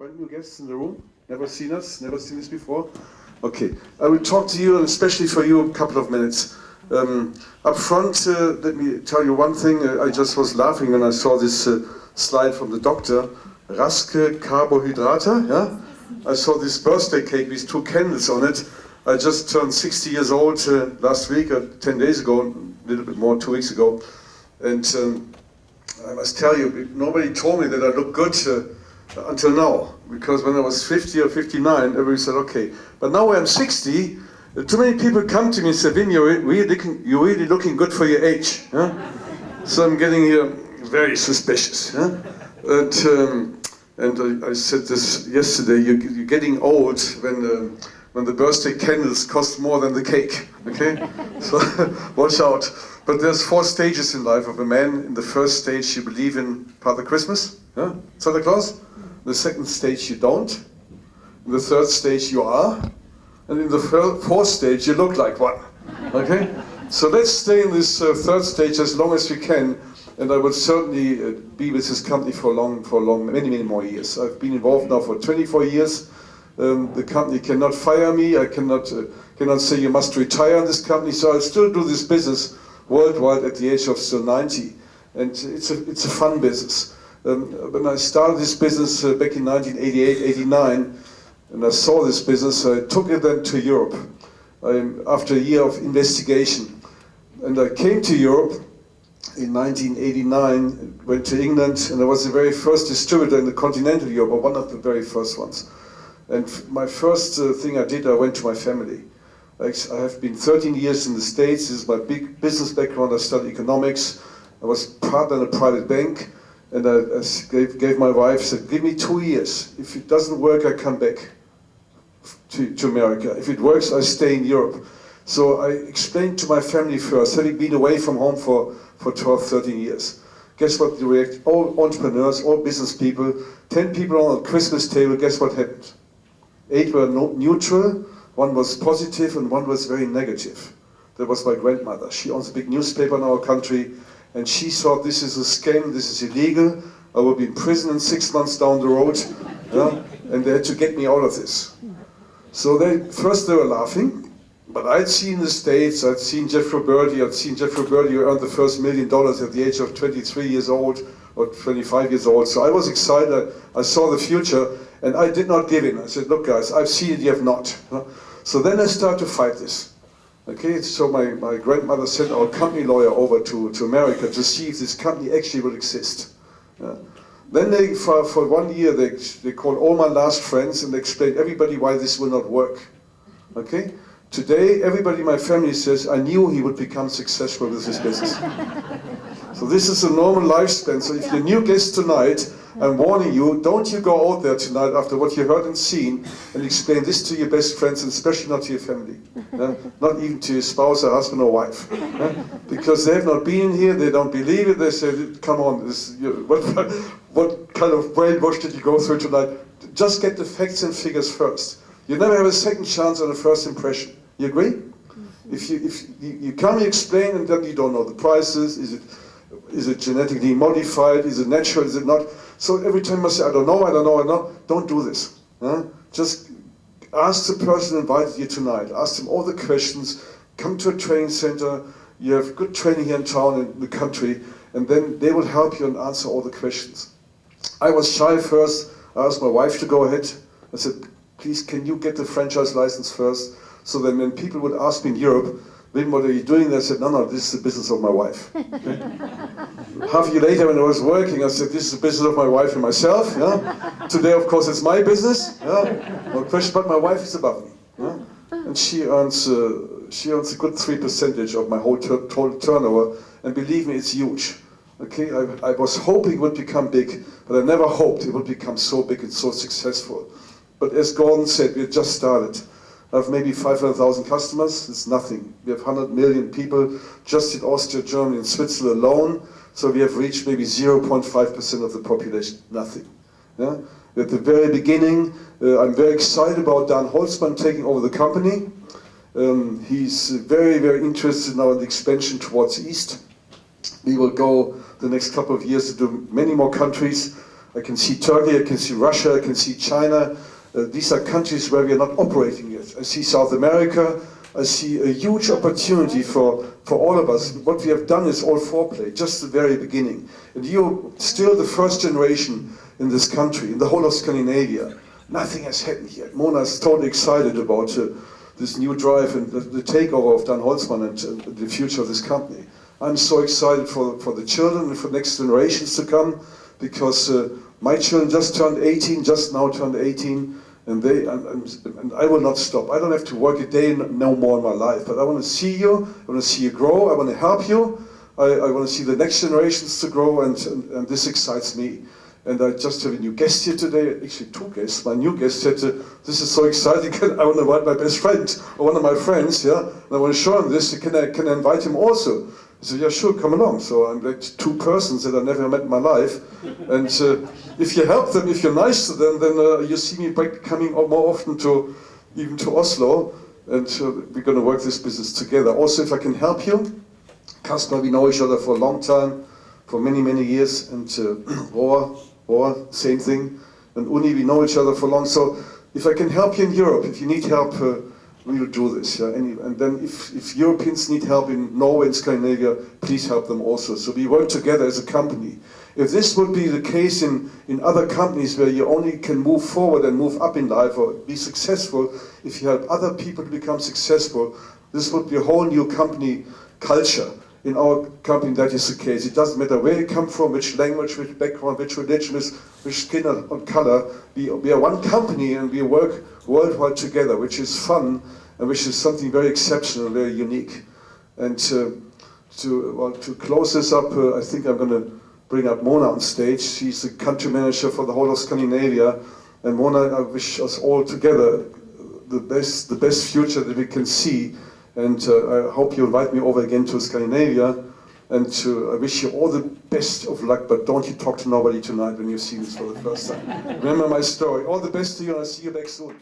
Brand new guests in the room? Never seen us? Never seen this before? Okay, I will talk to you, and especially for you, a couple of minutes. Up front, let me tell you one thing. I just was laughing when I saw this slide from the doctor. Raske Carbohydrate, yeah? I saw this birthday cake with 2 candles on it. I just turned 60 years old last week, 10 days ago, a little bit more, 2 weeks ago. And I must tell you, nobody told me that I look good until now. Because when I was 50 or 59, everybody said, okay. But now when I'm 60, too many people come to me and say, Wim, you're really looking good for your age. Yeah? So I'm getting here very suspicious. Yeah? And I said this yesterday, you're getting old when the birthday candles cost more than the cake, okay? So watch out. But there's 4 stages in life of a man. In the first stage, you believe in Father Christmas, yeah? Santa Claus. The second stage, you don't. In the third stage, you are. And in the fourth stage, you look like one, okay? So let's stay in this third stage as long as we can. And I will certainly be with this company for many more years. I've been involved now for 24 years. The company cannot fire me. I cannot say you must retire in this company. So I'll still do this business worldwide at the age of still 90. And it's a fun business. When I started this business back in 1988, 89, and I saw this business, I took it then to Europe after a year of investigation. And I came to Europe in 1989, went to England, and I was the very first distributor in the continental Europe, or one of the very first ones. And my first thing I did, I went to my family. I have been 13 years in the States. This is my big business background. I studied economics. I was partner in a private bank. And I gave my wife, said, give me 2 years. If it doesn't work, I come back to America. If it works, I stay in Europe. So I explained to my family first, having been away from home for 12, 13 years. Guess what they react? All entrepreneurs, all business people, 10 people on a Christmas table, guess what happened? 8 were neutral, 1 was positive, and 1 was very negative. That was my grandmother. She owns a big newspaper in our country, and she thought this is a scam, this is illegal, I will be in prison in 6 months down the road, yeah? And they had to get me out of this. So first they were laughing, but I'd seen the States, I'd seen Jeff Roberti who earned the first $1 million at the age of 23 years old, or 25 years old, so I was excited, I saw the future, and I did not give in. I said, look guys, I've seen it, you have not. So then I started to fight this. Okay, so my grandmother sent our company lawyer over to America to see if this company actually will exist. Then they, for 1 year, they called all my last friends and they explained everybody why this will not work. Okay? Today, everybody in my family says, I knew he would become successful with this business. So this is a normal lifespan. So if you're a new guest tonight, I'm warning you, don't you go out there tonight after what you heard and seen and explain this to your best friends, and especially not to your family. Not even to your spouse or husband or wife. Because they have not been in here, they don't believe it, they say, come on, what kind of brainwash did you go through tonight? Just get the facts and figures first. You never have a second chance on a first impression. You agree? If you come and explain and then you don't know the prices, is it genetically modified, is it natural, is it not? So every time I say, I don't know, don't do this. Just ask the person who invited you tonight, ask them all the questions, come to a training center, you have good training here in town, in the country, and then they will help you and answer all the questions. I was shy first, I asked my wife to go ahead. I said, please can you get the franchise license first? So then when people would ask me in Europe, Wim, what are you doing? I said, no, this is the business of my wife. Okay? Half a year later when I was working, I said, this is the business of my wife and myself. Yeah? Today, of course, it's my business. Yeah? No question, but my wife is above me. Yeah? And she earns a good 3% of my whole total turnover. And believe me, it's huge. Okay? I was hoping it would become big, but I never hoped it would become so big and so successful. But as Gordon said, we just started. I have maybe 500,000 customers, it's nothing. We have 100 million people just in Austria, Germany and Switzerland alone. So we have reached maybe 0.5% of the population, nothing. Yeah? At the very beginning, I'm very excited about Dan Holzmann taking over the company. He's very, very interested now in the expansion towards East. We will go the next couple of years to do many more countries. I can see Turkey, I can see Russia, I can see China. These are countries where we are not operating yet. I see South America. I see a huge opportunity for all of us. What we have done is all foreplay, just the very beginning. And you're still the first generation in this country, in the whole of Scandinavia. Nothing has happened yet. Mona is totally excited about this new drive and the takeover of Dan Holzmann and the future of this company. I'm so excited for the children and for next generations to come, because my children just turned 18, just now turned 18. And I will not stop. I don't have to work a day no more in my life, but I want to see you, I want to see you grow, I want to help you, I want to see the next generations to grow, and this excites me. And I just have a new guest here today, actually two guests. My new guest said, this is so exciting, I want to invite my best friend, or one of my friends, yeah, and I want to show him this, can I invite him also? I said, yeah, sure, come along. So I'm like two persons that I never met in my life. And if you help them, if you're nice to them, then you see me coming more often even to Oslo. And we're going to work this business together. Also, if I can help you, Kasper, we know each other for a long time, for many, many years. And Roar, same thing. And Uni, we know each other for long. So if I can help you in Europe, if you need help, we will do this, yeah. And then if Europeans need help in Norway and Scandinavia, please help them also. So we work together as a company. If this would be the case in other companies where you only can move forward and move up in life or be successful, if you help other people to become successful, this would be a whole new company culture. In our company, that is the case. It doesn't matter where you come from, which language, which background, which religion, which skin or color. We are one company and we work worldwide together, which is fun and which is something very exceptional, very unique. And to close this up, I think I'm going to bring up Mona on stage. She's the country manager for the whole of Scandinavia. And Mona, I wish us all together the best future that we can see. And I hope you invite me over again to Scandinavia. And I wish you all the best of luck, but don't you talk to nobody tonight when you see this for the first time. Remember my story. All the best to you, and I'll see you back soon.